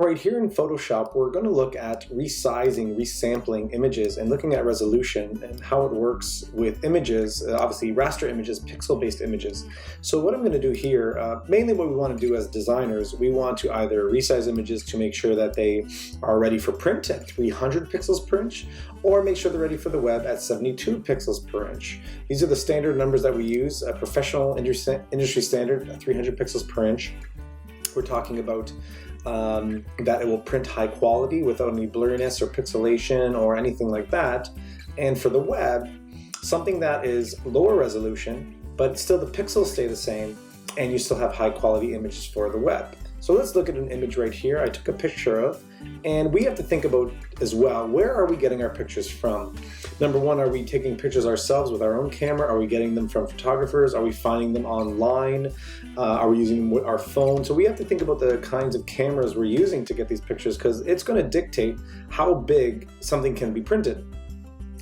right here in Photoshop, we're going to look at resizing, resampling images and looking at resolution and how it works with images, obviously raster images, pixel-based images. So what I'm going to do here, mainly what we want to do as designers, we want to either resize images to make sure that they are ready for print at 300 pixels per inch, or make sure they're ready for the web at 72 pixels per inch. These are the standard numbers that we use, a professional industry standard, 300 pixels per inch. We're talking about that it will print high quality without any blurriness or pixelation or anything like that. And for the web, something that is lower resolution, but still the pixels stay the same, and you still have high quality images for the web. So let's look at an image right here I took a picture of, and we have to think about as well, where are we getting our pictures from? Number one, are we taking pictures ourselves with our own camera? Are we getting them from photographers? Are we finding them online? Are we using our phone? So we have to think about the kinds of cameras we're using to get these pictures, because it's going to dictate how big something can be printed.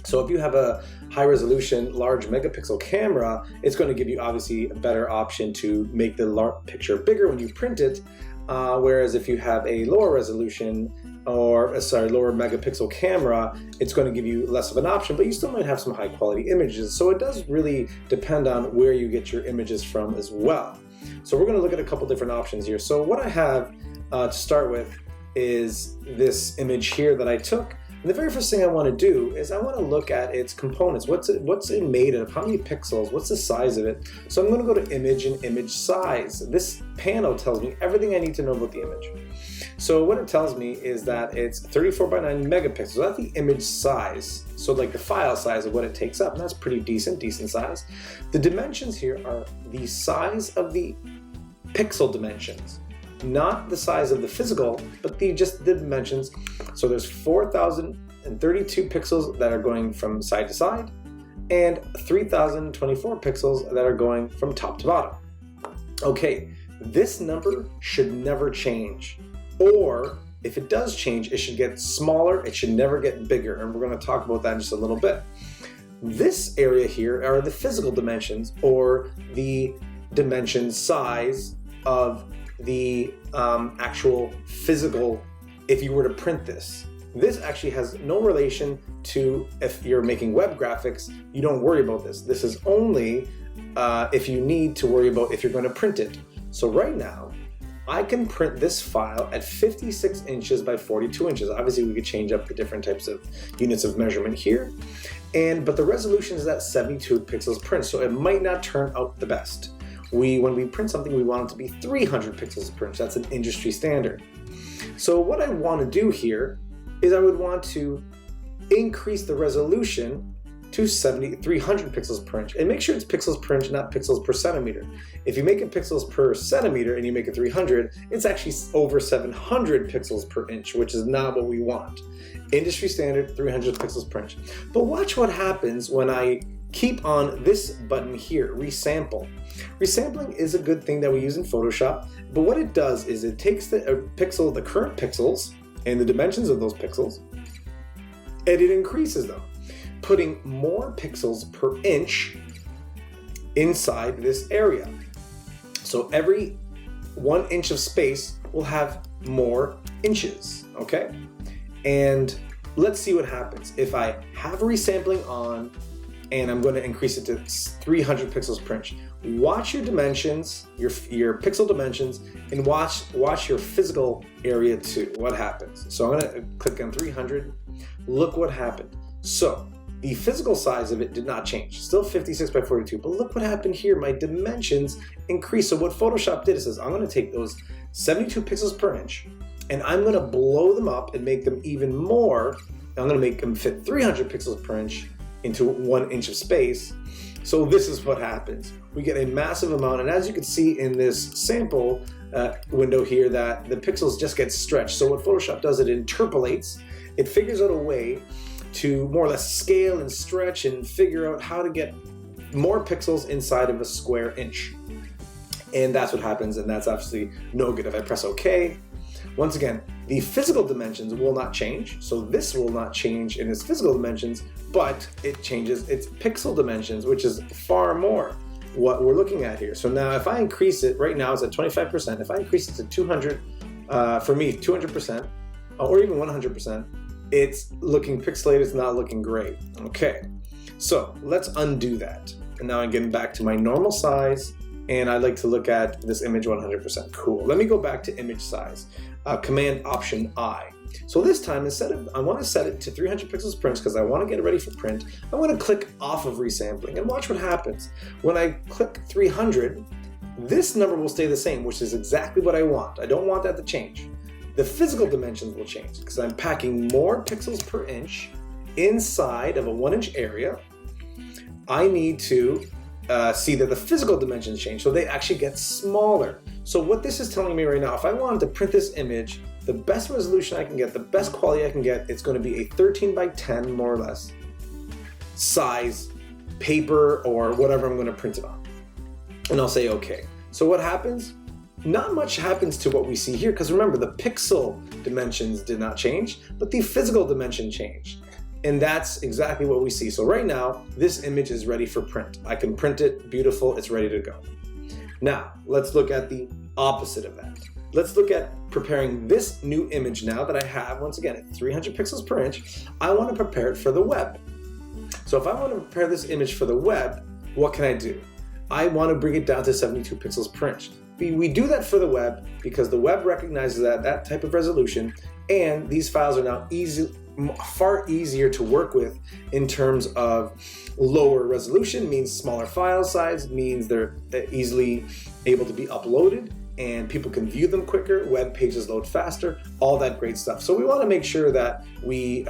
So if you have a high resolution, large megapixel camera, it's going to give you obviously a better option to make the picture bigger when you print it. Whereas if you have a lower resolution lower megapixel camera, it's going to give you less of an option, but you still might have some high quality images. So it does really depend on where you get your images from as well. So we're going to look at a couple different options here. So what I have to start with is this image here that I took. And the very first thing I want to do is I want to look at its components. What's it made of? How many pixels? What's the size of it? So I'm going to go to image and image size. This panel tells me everything I need to know about the image. So what it tells me is that it's 34 by 9 megapixels. So that's the image size. So like the file size of what it takes up. And that's pretty decent size. The dimensions here are the size of the pixel dimensions. Not the size of the physical, but just the dimensions. So there's 4,032 pixels that are going from side to side, and 3,024 pixels that are going from top to bottom. Okay, this number should never change, or if it does change, it should get smaller, it should never get bigger, and we're going to talk about that in just a little bit. This area here are the physical dimensions, or the dimension size of the actual physical, if you were to print this. This actually has no relation to if you're making web graphics. You don't worry about this. This is only if you need to worry about if you're going to print it. So right now, I can print this file at 56 inches by 42 inches. Obviously, we could change up the different types of units of measurement here. But the resolution is at 72 pixels per inch, so it might not turn out the best. When we print something, we want it to be 300 pixels per inch. That's an industry standard. So what I want to do here is I would want to increase the resolution to 300 pixels per inch. And make sure it's pixels per inch, not pixels per centimeter. If you make it pixels per centimeter and you make it 300, it's actually over 700 pixels per inch, which is not what we want. Industry standard, 300 pixels per inch. But watch what happens when I keep on this button here, resample. Resampling is a good thing that we use in Photoshop, but what it does is it takes the current pixels and the dimensions of those pixels, and it increases them, putting more pixels per inch inside this area. So every 1 inch of space will have more inches, okay? And let's see what happens. If I have resampling on, and I'm going to increase it to 300 pixels per inch. Watch your dimensions, your pixel dimensions, and watch your physical area too. What happens? So I'm going to click on 300. Look what happened. So the physical size of it did not change. Still 56 by 42. But look what happened here. My dimensions increased. So what Photoshop did is I'm going to take those 72 pixels per inch, and I'm going to blow them up and make them even more. I'm going to make them fit 300 pixels per inch into 1 inch of space. So this is what happens. We get a massive amount, and as you can see in this sample window here, that the pixels just get stretched. So what Photoshop does, it interpolates, it figures out a way to more or less scale and stretch and figure out how to get more pixels inside of a square inch. And that's what happens, and that's obviously no good. If I press OK, once again, the physical dimensions will not change, so this will not change in its physical dimensions, but it changes its pixel dimensions, which is far more what we're looking at here. So now if I increase it, right now it's at 25%, if I increase it to 200 For me, 200% or even 100%, it's looking pixelated, it's not looking great. Okay, so let's undo that. And now I'm getting back to my normal size, and I like to look at this image 100%. Cool. Let me go back to image size. Command Option I. So this time, instead of, I want to set it to 300 pixels print because I want to get it ready for print. I want to click off of resampling and watch what happens. When I click 300, this number will stay the same, which is exactly what I want. I don't want that to change. The physical dimensions will change because I'm packing more pixels per inch inside of a 1-inch area. I need to see that the physical dimensions change, so they actually get smaller. So what this is telling me right now, if I wanted to print this image, the best resolution I can get, the best quality I can get, it's going to be a 13 by 10, more or less, size paper or whatever I'm going to print it on. And I'll say okay. So what happens? Not much happens to what we see here, because remember, the pixel dimensions did not change, but the physical dimension changed. And that's exactly what we see. So right now, this image is ready for print. I can print it, beautiful, it's ready to go. Now, let's look at the opposite of that. Let's look at preparing this new image now that I have, once again, at 300 pixels per inch. I want to prepare it for the web. So if I want to prepare this image for the web, what can I do? I want to bring it down to 72 pixels per inch. We do that for the web because the web recognizes that type of resolution, and these files are now far easier to work with in terms of lower resolution, means smaller file size, means they're easily able to be uploaded and people can view them quicker, web pages load faster, all that great stuff. So we want to make sure that we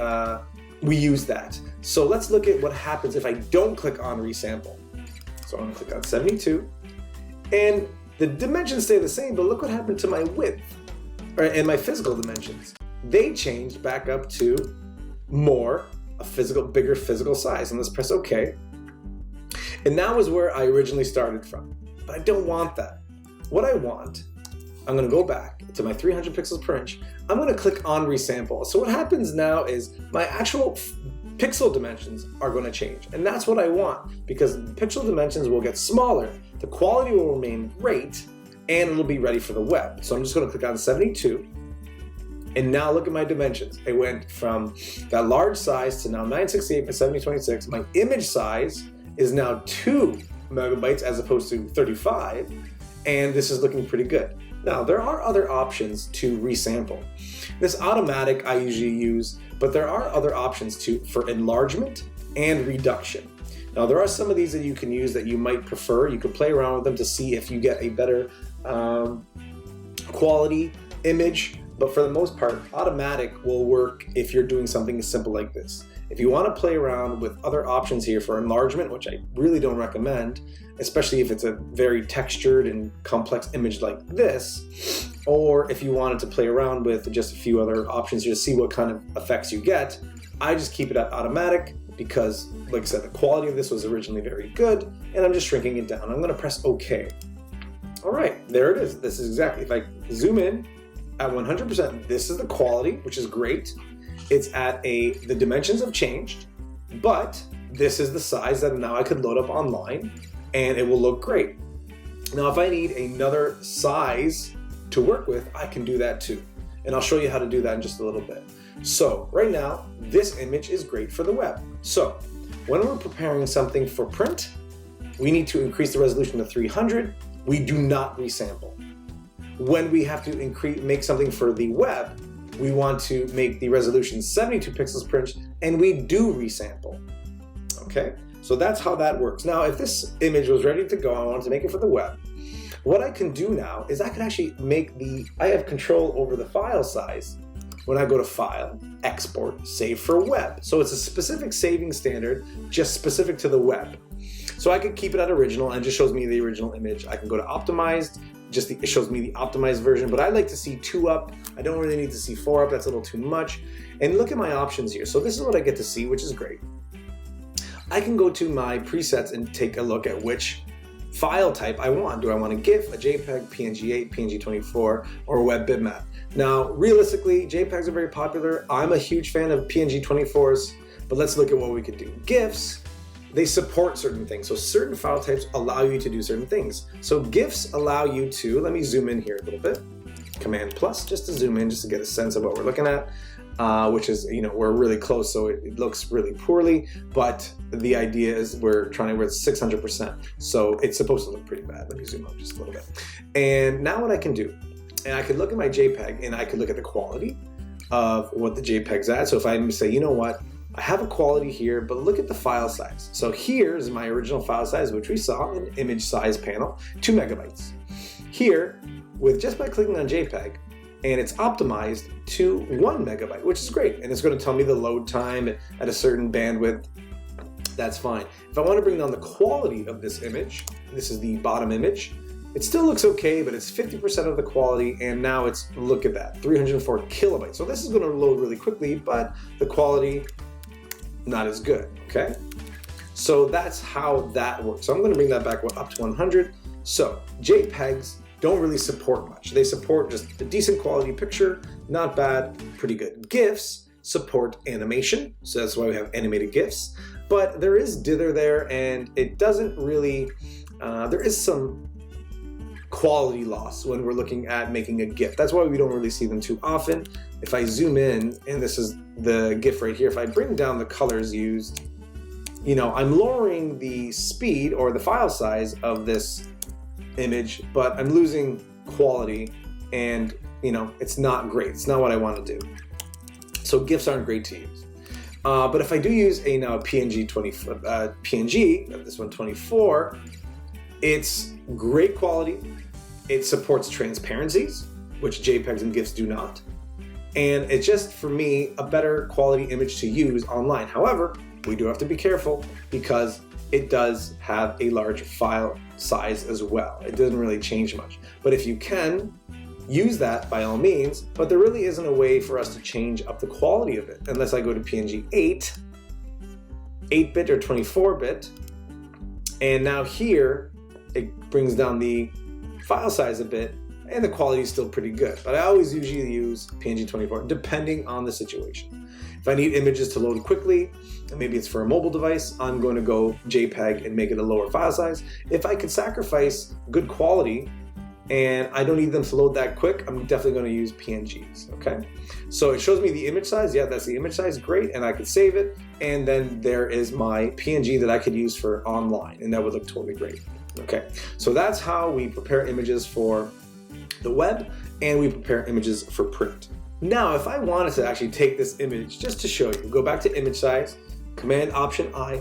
use that. So let's look at what happens if I don't click on resample. So I'm going to click on 72, and the dimensions stay the same, but look what happened to my width and my physical dimensions. They changed back up to bigger physical size. And let's press OK. And now is where I originally started from, but I don't want that. What I want, I'm going to go back to my 300 pixels per inch. I'm going to click on resample. So what happens now is my actual pixel dimensions are going to change, and that's what I want, because pixel dimensions will get smaller, the quality will remain great, and it'll be ready for the web. So I'm just going to click on 72, and now look at my dimensions. It went from that large size to now 968 by 7026. My image size is now 2 megabytes as opposed to 35, and this is looking pretty good. Now, there are other options to resample. This automatic I usually use, but there are other options for enlargement and reduction. Now, there are some of these that you can use that you might prefer. You could play around with them to see if you get a better quality image, but for the most part, automatic will work if you're doing something simple like this. If you want to play around with other options here for enlargement, which I really don't recommend, especially if it's a very textured and complex image like this, or if you wanted to play around with just a few other options here to see what kind of effects you get, I just keep it at automatic because, like I said, the quality of this was originally very good, and I'm just shrinking it down. I'm going to press OK. All right, there it is. This is exactly, if I zoom in at 100%, this is the quality, which is great. It's at the dimensions have changed, but this is the size that now I could load up online and it will look great. Now, if I need another size to work with, I can do that too. And I'll show you how to do that in just a little bit. So right now, this image is great for the web. So when we're preparing something for print, we need to increase the resolution to 300. We do not resample. When we have to make something for the web, we want to make the resolution 72 pixels per inch, and we do resample. Okay, so that's how that works. Now, if this image was ready to go, I wanted to make it for the web. What I can do now is I can actually I have control over the file size. When I go to File, Export, Save for Web. So it's a specific saving standard, just specific to the web. So I could keep it at original and it just shows me the original image. I can go to Optimized, it shows me the optimized version, but I like to see 2 up. I don't really need to see 4 up, that's a little too much. And look at my options here. So this is what I get to see, which is great. I can go to my presets and take a look at which file type I want. Do I want a GIF, a JPEG, PNG8, PNG24, or a web bitmap? Now, realistically, JPEGs are very popular. I'm a huge fan of PNG24s, but let's look at what we could do. GIFs, they support certain things. So certain file types allow you to do certain things. So GIFs allow you to, let me zoom in here a little bit. Command plus, just to zoom in, just to get a sense of what we're looking at, which is, we're really close, so it looks really poorly, but the idea is we're at 600%, so it's supposed to look pretty bad. Let me zoom out just a little bit. And now what I can do, and I could look at my JPEG, and I could look at the quality of what the JPEG's at. So if I say, you know what, I have a quality here, but look at the file size. So here's my original file size, which we saw in image size panel, 2 megabytes. Here, with just by clicking on JPEG, and it's optimized to 1 megabyte, which is great. And it's going to tell me the load time at a certain bandwidth. That's fine. If I want to bring down the quality of this image, this is the bottom image, it still looks okay, but it's 50% of the quality, and now it's, look at that, 304 kilobytes. So this is going to load really quickly, but the quality, not as good, okay? So that's how that works. So I'm going to bring that back up to 100. So JPEGs don't really support much. They support just a decent quality picture, not bad, pretty good. GIFs support animation, so that's why we have animated GIFs, but there is dither there, and it doesn't really, there is some quality loss when we're looking at making a GIF. That's why we don't really see them too often. If I zoom in, and this is the GIF right here, if I bring down the colors used, I'm lowering the speed or the file size of this image, but I'm losing quality, and it's not great. It's not what I want to do. So GIFs aren't great to use. But if I do use a PNG, this one 24, it's great quality. It supports transparencies, which JPEGs and GIFs do not. And it's just, for me, a better quality image to use online. However, we do have to be careful because it does have a large file size as well. It doesn't really change much. But if you can, use that by all means, but there really isn't a way for us to change up the quality of it unless I go to PNG 8-bit or 24-bit. And now here, it brings down the file size a bit, and the quality is still pretty good. But I always usually use PNG 24, depending on the situation. If I need images to load quickly, and maybe it's for a mobile device, I'm going to go JPEG and make it a lower file size. If I could sacrifice good quality, and I don't need them to load that quick, I'm definitely going to use PNGs, okay? So it shows me the image size. Yeah, that's the image size, great, and I could save it, and then there is my PNG that I could use for online, and that would look totally great. Okay, so that's how we prepare images for the web, and we prepare images for print. Now, if I wanted to actually take this image, just to show you, go back to image size, Command Option I,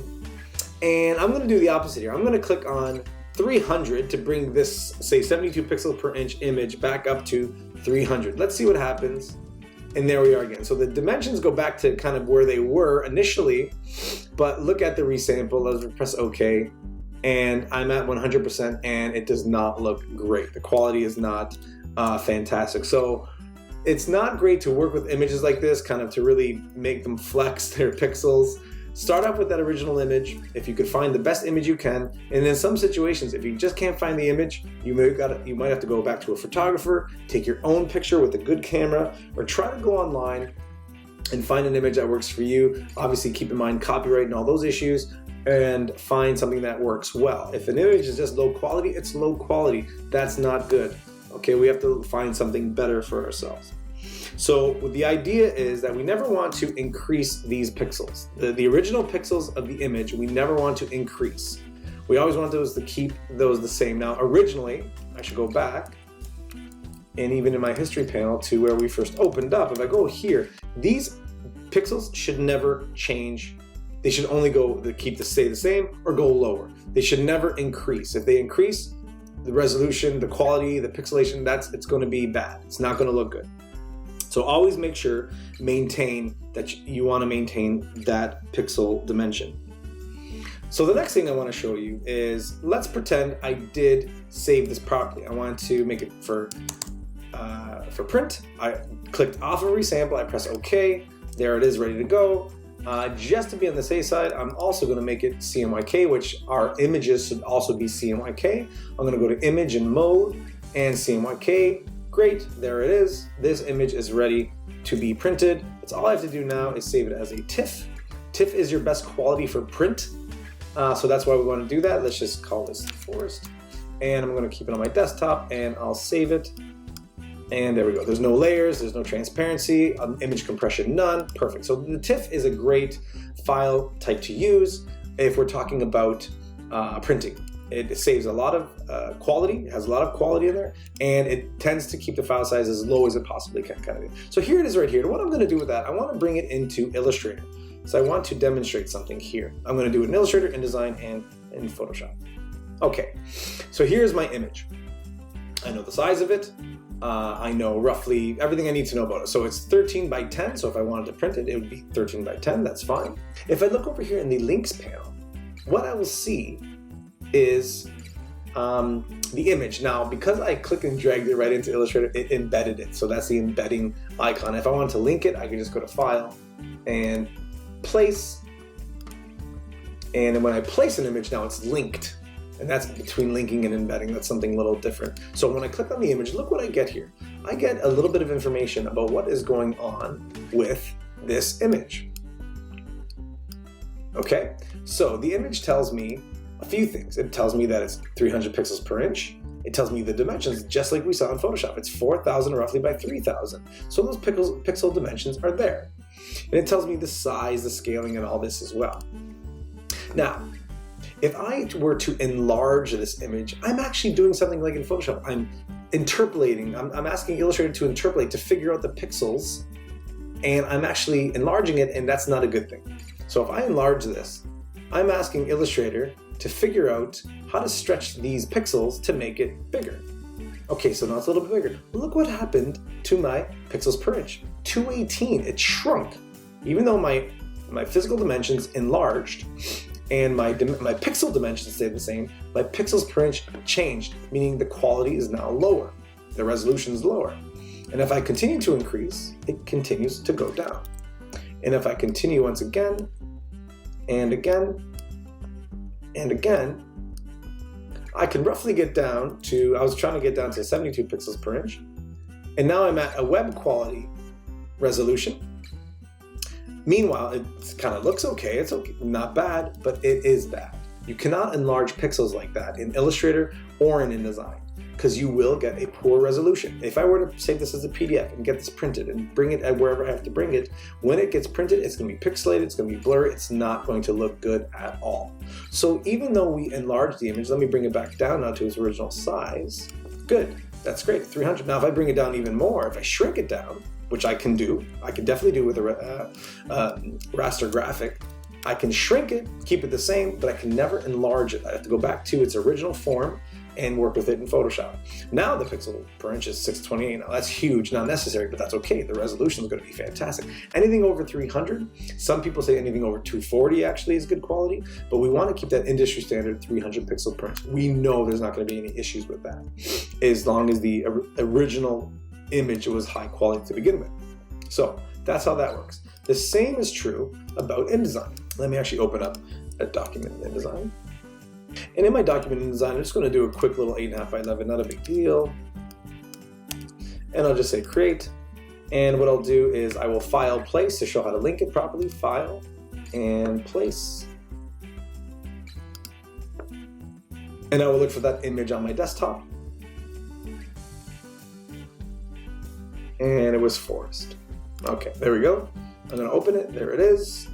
and I'm going to do the opposite here. I'm going to click on 300 to bring this, say, 72 pixels per inch image back up to 300. Let's see what happens. And there we are again. So the dimensions go back to kind of where they were initially, but look at the resample. Let's press OK. And I'm at 100%, and it does not look great. The quality is not fantastic. So it's not great to work with images like this, kind of to really make them flex their pixels. Start off with that original image, if you could find the best image you can, and in some situations, if you just can't find the image, you might have to go back to a photographer, take your own picture with a good camera, or try to go online and find an image that works for you. Obviously, keep in mind copyright and all those issues, and find something that works well. If an image is just low quality, it's low quality. That's not good. Okay, we have to find something better for ourselves. So the idea is that we never want to increase these pixels. The original pixels of the image, we never want to increase. We always want those to keep those the same. Now, originally, I should go back, and even in my history panel to where we first opened up, if I go here, these pixels should never change. They should only stay the same or go lower. They should never increase. If they increase, the resolution, the quality, the pixelation, it's going to be bad. It's not going to look good. So always make sure, maintain that you want to maintain that pixel dimension. So the next thing I want to show you is, let's pretend I did save this properly. I wanted to make it for print. I clicked off of resample, I press OK. There it is, ready to go. Just to be on the safe side, I'm also going to make it CMYK, which our images should also be CMYK. I'm going to go to Image and Mode and CMYK. Great, there it is. This image is ready to be printed. That's all I have to do now is save it as a TIFF. TIFF is your best quality for print, so that's why we want to do that. Let's just call this forest, and I'm going to keep it on my desktop, and I'll save it. And there we go. There's no layers, there's no transparency, image compression none, perfect. So the TIFF is a great file type to use if we're talking about printing. It saves a lot of quality, it has a lot of quality in there, and it tends to keep the file size as low as it possibly can, kind of. So here it is right here. And what I'm gonna do with that, I wanna bring it into Illustrator. So I want to demonstrate something here. I'm gonna do it in Illustrator, InDesign, and in Photoshop. Okay, so here's my image. I know the size of it. I know roughly everything I need to know about it. So it's 13 by 10, so if I wanted to print it, it would be 13 by 10, that's fine. If I look over here in the links panel, what I will see is the image. Now, because I click and dragged it right into Illustrator, it embedded it. So that's the embedding icon. If I wanted to link it, I could just go to File and Place. And then when I place an image, now it's linked. And that's between linking and embedding. That's something a little different. So when I click on the image, look what I get here. I get a little bit of information about what is going on with this image. Okay, so the image tells me a few things. It tells me that it's 300 pixels per inch. It tells me the dimensions, just like we saw in Photoshop. It's 4,000 roughly by 3,000. So those pixel dimensions are there. And it tells me the size, the scaling, and all this as well. Now, if I were to enlarge this image, I'm actually doing something like in Photoshop. I'm interpolating, I'm asking Illustrator to interpolate, to figure out the pixels, and I'm actually enlarging it, and that's not a good thing. So if I enlarge this, I'm asking Illustrator to figure out how to stretch these pixels to make it bigger. Okay, so now it's a little bit bigger. Look what happened to my pixels per inch. 218, it shrunk. Even though my physical dimensions enlarged, and my pixel dimensions stayed the same, my pixels per inch changed, meaning the quality is now lower. The resolution is lower. And if I continue to increase, it continues to go down. And if I continue once again, and again, and again, I can roughly get down to, I was trying to get down to 72 pixels per inch. And now I'm at a web quality resolution. Meanwhile, it kind of looks okay, it's okay, not bad, but it is bad. You cannot enlarge pixels like that in Illustrator or in InDesign, because you will get a poor resolution. If I were to save this as a PDF and get this printed and bring it at wherever I have to bring it, when it gets printed, it's gonna be pixelated, it's gonna be blurry, it's not going to look good at all. So even though we enlarged the image, let me bring it back down now to its original size. Good, that's great, 300. Now if I bring it down even more, if I shrink it down, which I can do, I can definitely do with a raster graphic, I can shrink it, keep it the same, but I can never enlarge it. I have to go back to its original form and work with it in Photoshop. Now the pixel per inch is 628. Now that's huge, not necessary, but that's okay. The resolution is going to be fantastic. Anything over 300, some people say anything over 240 actually is good quality, but we want to keep that industry standard 300 pixel per inch. We know there's not going to be any issues with that, as long as the original image was high quality to begin with. So that's how that works. The same is true about InDesign. Let me actually open up a document in InDesign. And in my document in InDesign, I'm just going to do a quick little 8.5 by 11, not a big deal. And I'll just say create. And what I'll do is I will file place to show how to link it properly. File and place. And I will look for that image on my desktop. And it was forest. Okay, there we go. I'm gonna open it, there it is.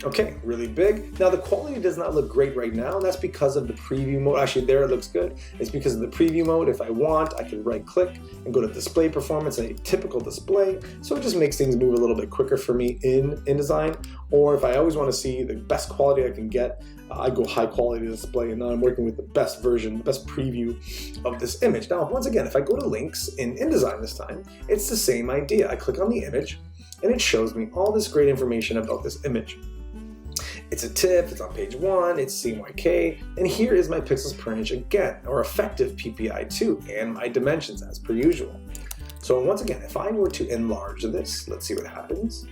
Okay, really big. Now the quality does not look great right now. That's because of the preview mode. Actually, there it looks good. It's because of the preview mode. If I want, I can right click and go to display performance, a typical display. So it just makes things move a little bit quicker for me in InDesign. Or if I always want to see the best quality I can get, I go high quality display, and now I'm working with the best version, the best preview of this image. Now, once again, if I go to links in InDesign this time, it's the same idea. I click on the image and it shows me all this great information about this image. It's a TIFF, it's on page 1, it's CMYK, and here is my pixels per inch again, or effective PPI 2, and my dimensions as per usual. So once again, if I were to enlarge this, let's see what happens.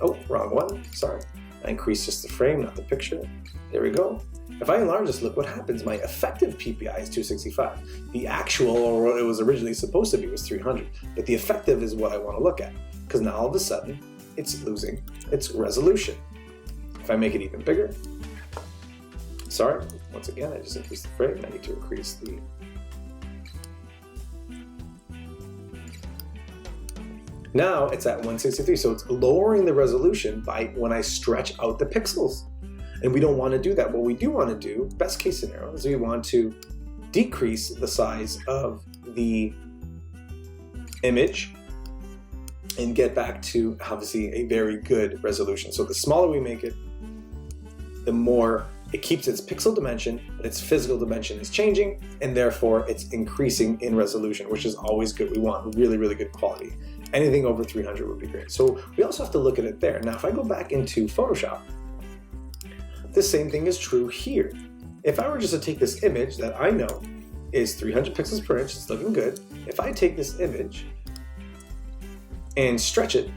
Oh, wrong one, sorry. I increased just the frame, not the picture. There we go. If I enlarge this, look what happens. My effective PPI is 265. The actual, or what it was originally supposed to be, was 300. But the effective is what I want to look at, because now all of a sudden, it's losing its resolution. If I make it even bigger, sorry, once again, I just increased the frame. I need to increase the Now it's at 163, so it's lowering the resolution by when I stretch out the pixels. And we don't want to do that. What we do want to do, best case scenario, is we want to decrease the size of the image and get back to obviously a very good resolution. So the smaller we make it, the more it keeps its pixel dimension, but its physical dimension is changing, and therefore it's increasing in resolution, which is always good. We want really, really good quality. Anything over 300 would be great. So we also have to look at it there. Now, if I go back into Photoshop, the same thing is true here. If I were just to take this image that I know is 300 pixels per inch, it's looking good. If I take this image and stretch it,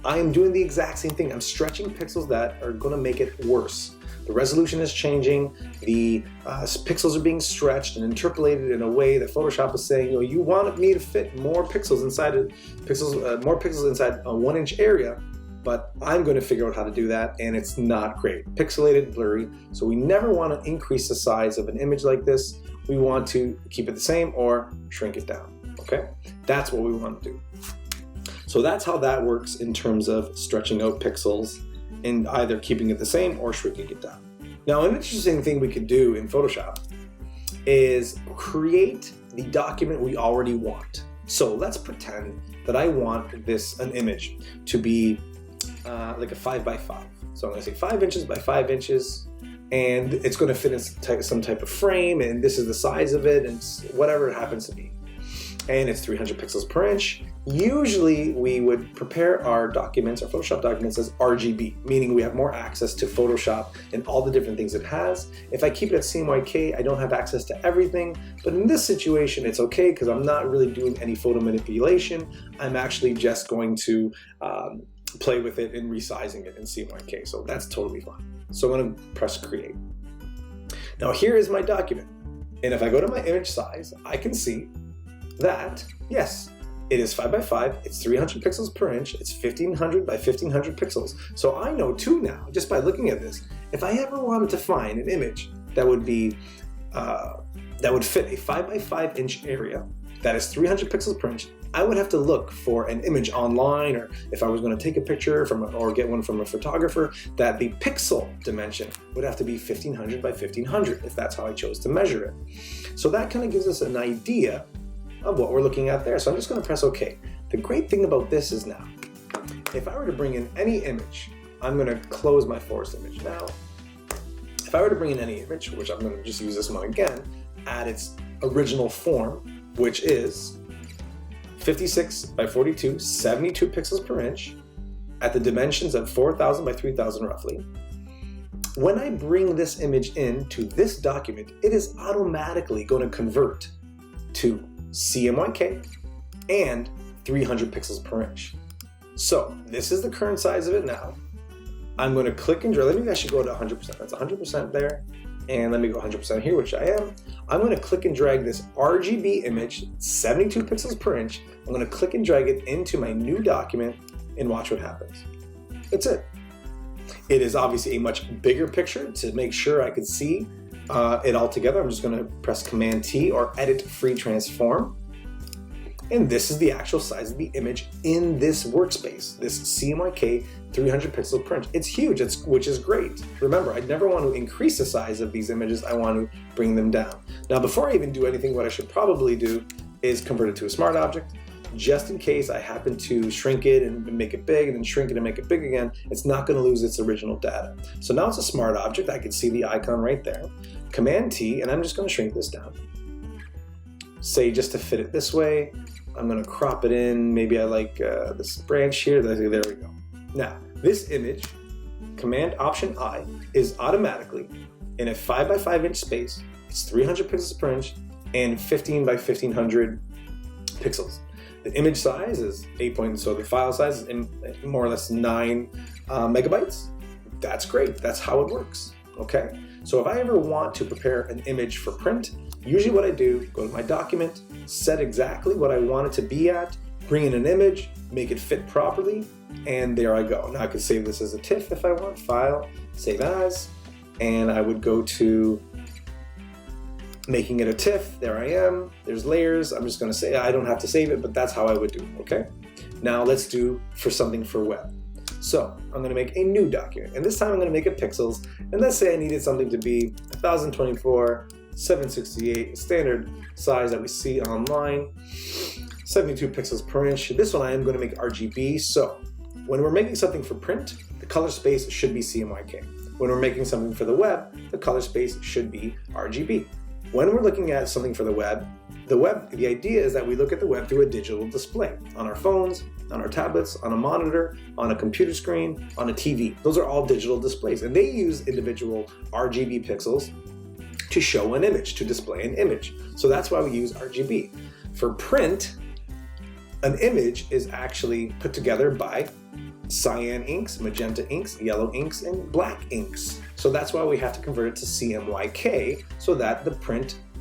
I am doing the exact same thing. I'm stretching pixels that are going to make it worse. The resolution is changing, the pixels are being stretched and interpolated in a way that Photoshop is saying, you want me to fit more pixels inside more pixels inside a 1 inch area, but I'm going to figure out how to do that, and it's not great. Pixelated, blurry. So we never want to increase the size of an image like this. We want to keep it the same or shrink it down. Okay, that's what we want to do. So that's how that works in terms of stretching out pixels and either keeping it the same or shrinking it down. Now, an interesting thing we could do in Photoshop is create the document we already want. So let's pretend that I want an image to be like a 5x5. So I'm going to say 5 inches by 5 inches, and it's going to fit in some type of frame, and this is the size of it, and whatever it happens to be. And it's 300 pixels per inch. Usually we would prepare our documents, our Photoshop documents, as RGB, meaning we have more access to Photoshop and all the different things it has. If I keep it at CMYK, I don't have access to everything, but in this situation it's okay because I'm not really doing any photo manipulation. I'm actually just going to play with it and resizing it in CMYK, so that's totally fine. So I'm going to press create. Now here is my document, and if I go to my image size, I can see that, yes, it is 5x5, it's 300 pixels per inch, it's 1500 by 1500 pixels. So I know too now, just by looking at this, if I ever wanted to find an image that would be, that would fit a 5x5 inch area that is 300 pixels per inch, I would have to look for an image online, or if I was going to take a picture or get one from a photographer, that the pixel dimension would have to be 1500 by 1500 if that's how I chose to measure it. So that kind of gives us an idea of what we're looking at there. So I'm just going to press OK. The great thing about this is now, if I were to bring in any image, I'm going to close my forest image now. If I were to bring in any image, which I'm going to just use this one again, at its original form, which is 56 by 42, 72 pixels per inch, at the dimensions of 4000 by 3000 roughly. When I bring this image into this document, it is automatically going to convert to CMYK and 300 pixels per inch. So this is the current size of it now. I'm going to click and drag. Maybe I should go to 100%. That's 100% there. And let me go 100% here, which I am. I'm going to click and drag this RGB image, 72 pixels per inch. I'm going to click and drag it into my new document and watch what happens. That's it. It is obviously a much bigger picture. To make sure I can see it all together, I'm just going to press Command T or Edit Free Transform. And this is the actual size of the image in this workspace, this CMYK 300 pixel per inch. It's huge, which is great. Remember, I never want to increase the size of these images, I want to bring them down. Now, before I even do anything, what I should probably do is convert it to a smart object, just in case I happen to shrink it and make it big and then shrink it and make it big again, it's not going to lose its original data. So now it's a smart object, I can see the icon right there. Command T, and I'm just going to shrink this down. Say just to fit it this way, I'm going to crop it in. Maybe I like this branch here. There we go. Now, this image, Command Option I, is automatically in a 5x5 inch space. It's 300 pixels per inch and 15 by 1500 pixels. The image size is 8 points, so the file size is more or less 9 megabytes. That's great. That's how it works. Okay. So if I ever want to prepare an image for print, usually what I do, go to my document, set exactly what I want it to be at, bring in an image, make it fit properly, and there I go. Now I could save this as a TIFF if I want, File, Save As, and I would go to making it a TIFF. There I am. There's layers. I'm just going to say I don't have to save it, but that's how I would do it, okay? Now let's do for something for web. So I'm going to make a new document, and this time I'm going to make it pixels, and let's say I needed something to be 1024, 768, standard size that we see online, 72 pixels per inch. This one I am going to make RGB, so when we're making something for print, the color space should be CMYK. When we're making something for the web, the color space should be RGB. When we're looking at something for the web, the idea is that we look at the web through a digital display on our phones, on our tablets, on a monitor, on a computer screen, on a TV. Those are all digital displays, and they use individual RGB pixels to show an image, to display an image. So that's why we use RGB. For print, an image is actually put together by cyan inks, magenta inks, yellow inks, and black inks. So that's why we have to convert it to CMYK so that the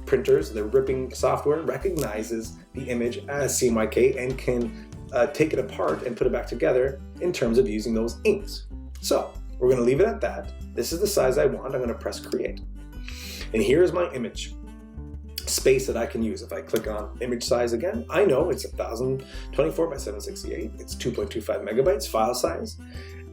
printers, the ripping software, recognizes the image as CMYK and can take it apart and put it back together in terms of using those inks. So we're going to leave it at that. This is the size I want. I'm going to press create. And here's my image space that I can use. If I click on image size again, I know it's 1024 by 768. It's 2.25 megabytes file size.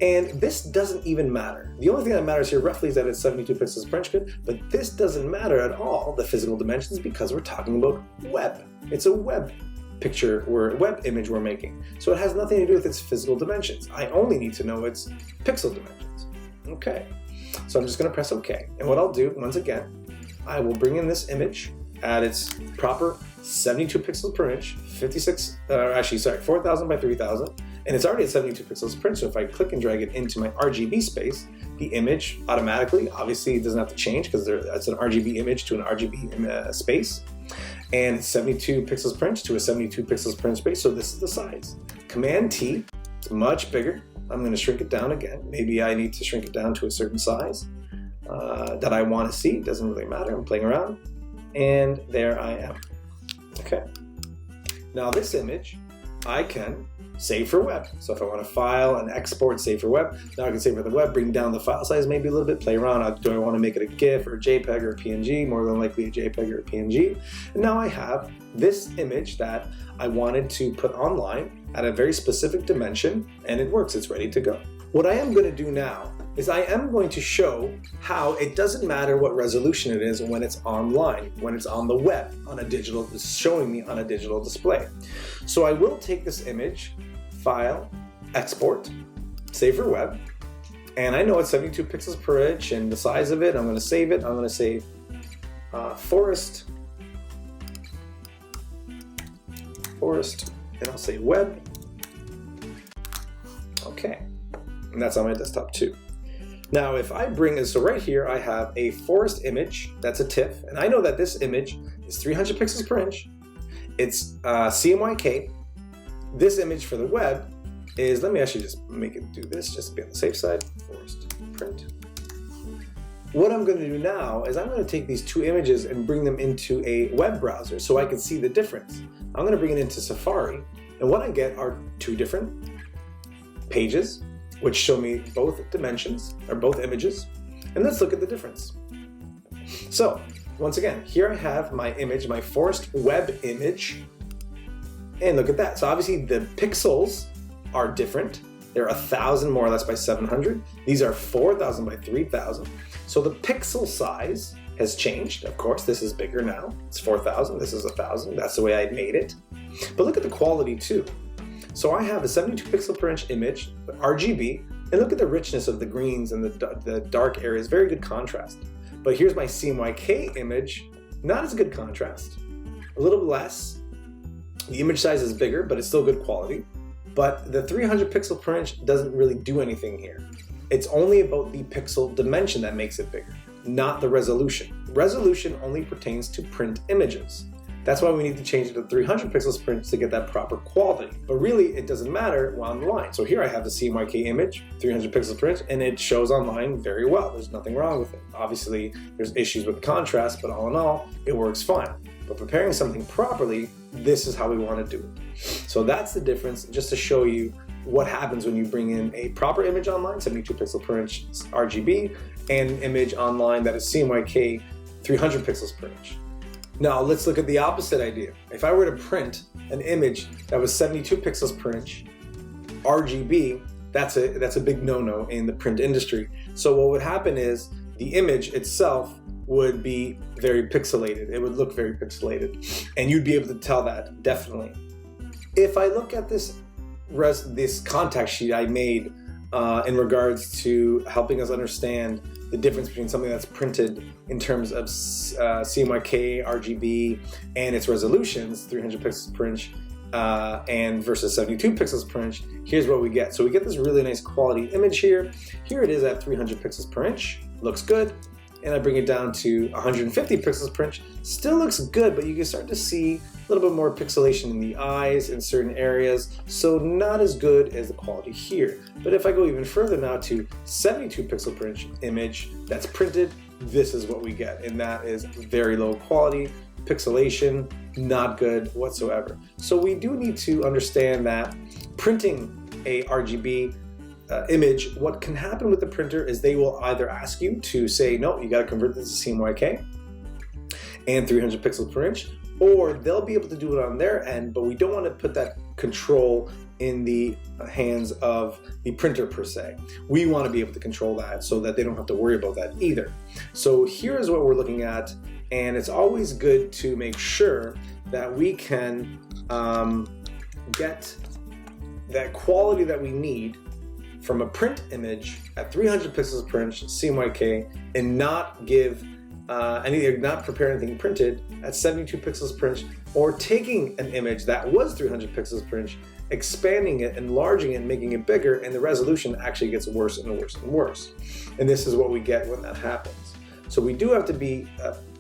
And this doesn't even matter. The only thing that matters here roughly is that it's 72 pixels per inch, but this doesn't matter at all, the physical dimensions, because we're talking about web. It's a web picture or web image we're making. So it has nothing to do with its physical dimensions. I only need to know its pixel dimensions. Okay, so I'm just gonna press OK. And what I'll do, once again, I will bring in this image at its proper 72 pixels per inch, 4,000 by 3,000, and it's already at 72 pixels per inch. So if I click and drag it into my RGB space, the image automatically, obviously it doesn't have to change because it's an RGB image to an RGB space, and 72 pixels per inch to a 72 pixels per inch space. So this is the size. Command T, it's much bigger. I'm going to shrink it down again. Maybe I need to shrink it down to a certain size that I want to see. Doesn't really matter. I'm playing around. And there I am. Okay. Now this image, I can save for web. So if I want to file and export, save for web, now I can save for the web, bring down the file size maybe a little bit, play around. Do I want to make it a GIF or a JPEG or a PNG? More than likely a JPEG or a PNG. And now I have this image that I wanted to put online at a very specific dimension, and it works. It's ready to go. What I am going to do now is I am going to show how it doesn't matter what resolution it is when it's online, when it's on the web, on a digital, it's showing me on a digital display. So I will take this image, file, export, save for web, and I know it's 72 pixels per inch and the size of it, I'm going to save it. I'm going to say forest, and I'll say web. Okay, and that's on my desktop too. Now if I bring this, so right here I have a forest image, that's a TIFF, and I know that this image is 300 pixels per inch. It's CMYK. This image for the web is, let me actually just make it do this just to be on the safe side, forest print. What I'm going to do now is I'm going to take these two images and bring them into a web browser so I can see the difference. I'm going to bring it into Safari, and what I get are two different pages which show me both dimensions, or both images, and let's look at the difference. So, once again, here I have my image, my forest web image, and look at that. So obviously the pixels are different. They're 1,000 more or less by 700. These are 4,000 by 3,000. So the pixel size has changed. Of course, this is bigger now. It's 4,000, this is 1,000. That's the way I made it. But look at the quality too. So I have a 72 pixel per inch image, RGB, and look at the richness of the greens and the dark areas, very good contrast. But here's my CMYK image, not as good contrast, a little less. The image size is bigger, but it's still good quality. But the 300 pixel per inch doesn't really do anything here. It's only about the pixel dimension that makes it bigger, not the resolution. Resolution only pertains to print images. That's why we need to change it to 300 pixels per inch to get that proper quality. But really, it doesn't matter online. So here I have the CMYK image, 300 pixels per inch, and it shows online very well. There's nothing wrong with it. Obviously, there's issues with contrast, but all in all, it works fine. But preparing something properly, this is how we want to do it. So that's the difference, just to show you what happens when you bring in a proper image online, 72 pixel per inch RGB, and an image online that is CMYK 300 pixels per inch. Now let's look at the opposite idea. If I were to print an image that was 72 pixels per inch, RGB, that's a big no-no in the print industry. So what would happen is the image itself would be very pixelated. It would look very pixelated, and you'd be able to tell that, definitely. If I look at this contact sheet I made in regards to helping us understand the difference between something that's printed in terms of CMYK, RGB, and its resolutions, 300 pixels per inch, and versus 72 pixels per inch, here's what we get. So we get this really nice quality image here. Here it is at 300 pixels per inch, looks good. And I bring it down to 150 pixels per inch, still looks good, but you can start to see a little bit more pixelation in the eyes in certain areas, so not as good as the quality here. But if I go even further now to 72 pixel per inch image that's printed, this is what we get, and that is very low quality, pixelation, not good whatsoever. So we do need to understand that printing a RGB image, what can happen with the printer is they will either ask you to say, no, you got to convert this to CMYK and 300 pixels per inch, or they'll be able to do it on their end, but we don't want to put that control in the hands of the printer per se. We want to be able to control that so that they don't have to worry about that either. So here's what we're looking at, and it's always good to make sure that we can get that quality that we need from a print image at 300 pixels per inch CMYK and not give not prepare anything printed at 72 pixels per inch, or taking an image that was 300 pixels per inch, expanding it, enlarging it, making it bigger, and the resolution actually gets worse and worse and worse. And this is what we get when that happens. So we do have to be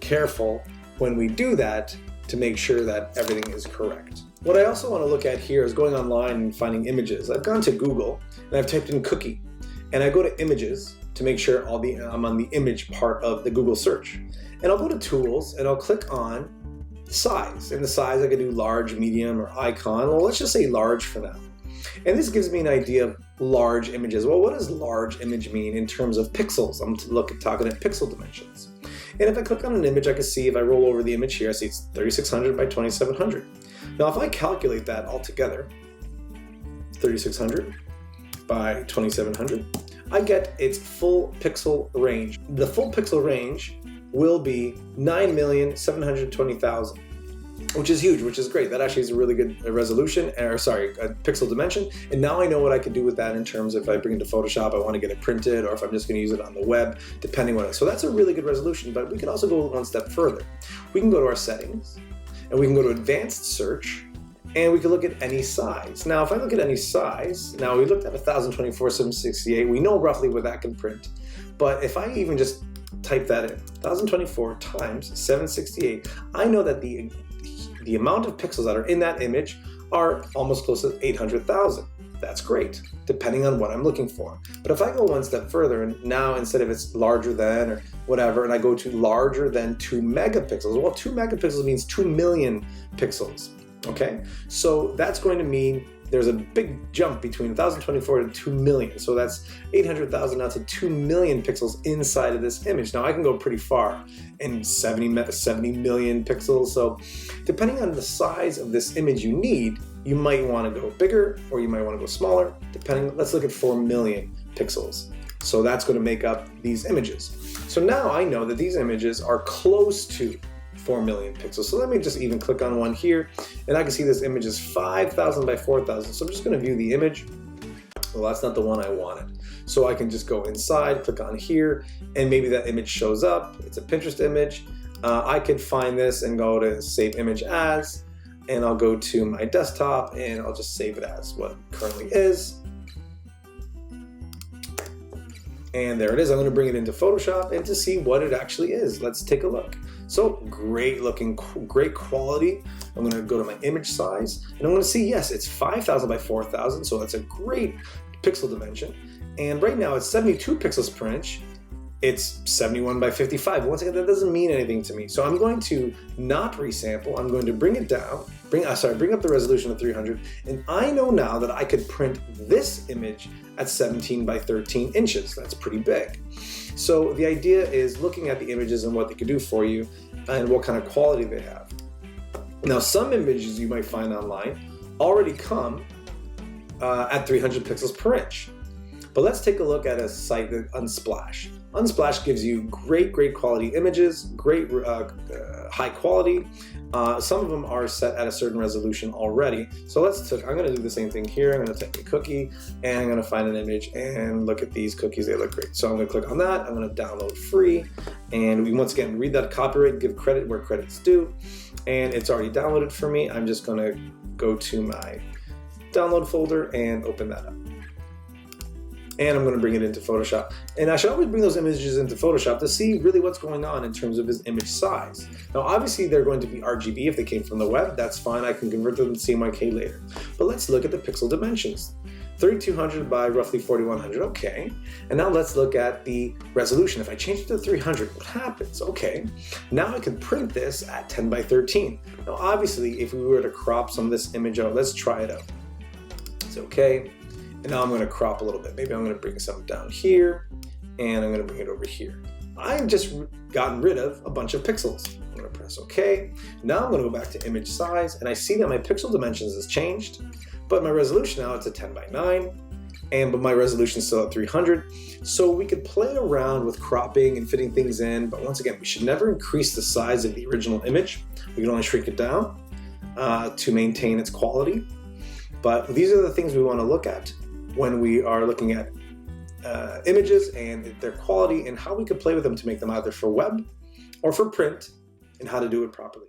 careful when we do that to make sure that everything is correct. What I also want to look at here is going online and finding images. I've gone to Google and I've typed in cookie, and I go to images to make sure I'm on the image part of the Google search. And I'll go to tools and I'll click on size. And the size I can do large, medium, or icon. Well, let's just say large for now. And this gives me an idea of large images. Well, what does large image mean in terms of pixels? I'm talking at pixel dimensions. And if I click on an image, I can see if I roll over the image here, I see it's 3600 by 2700. Now, if I calculate that all together, 3600 by 2700, I get its full pixel range. The full pixel range will be 9,720,000, which is huge, which is great. That actually is a really good resolution, a pixel dimension. And now I know what I can do with that in terms of if I bring it to Photoshop, I want to get it printed, or if I'm just going to use it on the web, depending on it. So that's a really good resolution, but we can also go one step further. We can go to our settings, and we can go to advanced search, and we can look at any size. Now, if I look at any size, now we looked at 1024x768, we know roughly what that can print. But if I even just type that in, 1024 times 768, I know that the amount of pixels that are in that image are almost close to 800,000. That's great, depending on what I'm looking for. But if I go one step further, and now instead of it's larger than or whatever, and I go to larger than 2 megapixels, well, 2 megapixels means 2 million pixels, okay? So that's going to mean there's a big jump between 1024 and 2 million. So that's 800,000 now to 2 million pixels inside of this image. Now I can go pretty far in 70 million pixels. So depending on the size of this image you need, you might want to go bigger or you might want to go smaller, depending. Let's look at 4 million pixels. So that's going to make up these images. So now I know that these images are close to 4 million pixels. So let me just even click on one here, and I can see this image is 5,000 by 4,000. So I'm just going to view the image. Well, that's not the one I wanted. So I can just go inside, click on here, and maybe that image shows up. It's a Pinterest image. I could find this and go to save image as, and I'll go to my desktop and I'll just save it as what it currently is. And there it is. I'm going to bring it into Photoshop and to see what it actually is. Let's take a look. So great looking, great quality. I'm going to go to my image size and I'm going to see, yes, it's 5,000 by 4,000. So that's a great pixel dimension. And right now it's 72 pixels per inch. It's 71 by 55. Once again, that doesn't mean anything to me. So I'm going to not resample. I'm going to bring it down bring up the resolution to 300, and I know now that I could print this image at 17 by 13 inches. That's pretty big. So the idea is looking at the images and what they could do for you and what kind of quality they have. Now, some images you might find online already come at 300 pixels per inch. But let's take a look at a site like Unsplash. Unsplash gives you great quality images, great high quality. Some of them are set at a certain resolution already. So I'm going to do the same thing here. I'm going to take a cookie and I'm going to find an image and look at these cookies. They look great. So I'm going to click on that. I'm going to download free. And we once again read that copyright, give credit where credit's due. And it's already downloaded for me. I'm just going to go to my download folder and open that up. And I'm going to bring it into Photoshop. And I should always bring those images into Photoshop to see really what's going on in terms of his image size. Now, obviously, they're going to be RGB if they came from the web. That's fine. I can convert them to CMYK later. But let's look at the pixel dimensions. 3200 by roughly 4100, okay. And now let's look at the resolution. If I change it to 300, what happens? Okay, now I can print this at 10 by 13. Now, obviously, if we were to crop some of this image out, let's try it out. It's okay. And now I'm going to crop a little bit. Maybe I'm going to bring some down here, and I'm going to bring it over here. I've just gotten rid of a bunch of pixels. I'm going to press OK. Now I'm going to go back to image size, and I see that my pixel dimensions has changed, but my resolution now it's a 10 by 9, but my resolution is still at 300. So we could play around with cropping and fitting things in, but once again, we should never increase the size of the original image. We can only shrink it down to maintain its quality. But these are the things we want to look at when we are looking at images and their quality and how we could play with them to make them either for web or for print and how to do it properly.